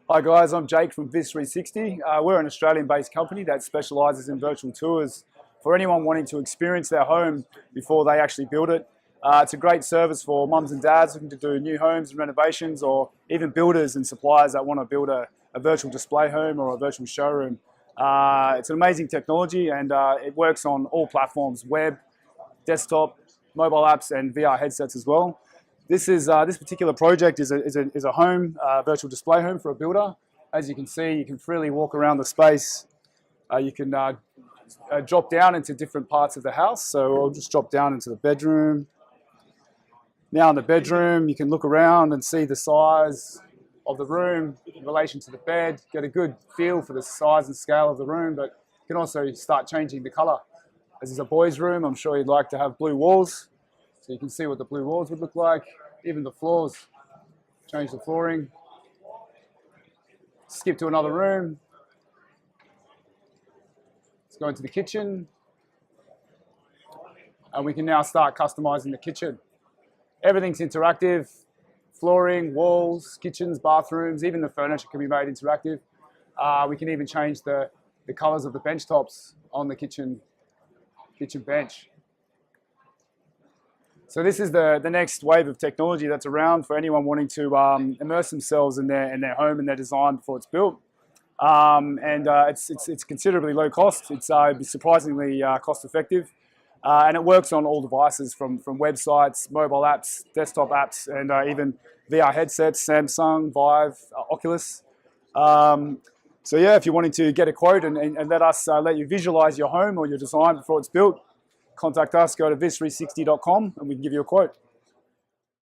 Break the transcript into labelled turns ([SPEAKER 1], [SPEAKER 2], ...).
[SPEAKER 1] Hi guys, I'm Jake from VIZ360. We're an Australian-based company that specialises in virtual tours for anyone wanting to experience their home before they actually build it. It's a great service for mums and dads looking to do new homes and renovations, or even builders and suppliers that want to build a virtual display home or a virtual showroom. It's an amazing technology, and it works on all platforms: web, desktop, mobile apps, and VR headsets as well. This particular project is a home, virtual display home for a builder. As you can see, you can freely walk around the space. You can drop down into different parts of the house. So I'll just drop down into the bedroom. Now in the bedroom, you can look around and see the size of the room in relation to the bed, get a good feel for the size and scale of the room, but you can also start changing the color. As is a boys' room, I'm sure you'd like to have blue walls. So you can see what the blue walls would look like, even the floors. Change the flooring. Skip to another room. Let's go into the kitchen. And we can now start customizing the kitchen. Everything's interactive. Flooring, walls, kitchens, bathrooms, even the furniture can be made interactive. We can even change the colors of the bench tops on the kitchen bench. So this is the next wave of technology that's around for anyone wanting to immerse themselves in their home and their design before it's built. It's considerably low cost. It's surprisingly cost effective. And it works on all devices from websites, mobile apps, desktop apps, and even VR headsets, Samsung, Vive, Oculus. So yeah, if you're wanting to get a quote and let us let you visualize your home or your design before it's built, contact us, go to VIZ360.com and we can give you a quote.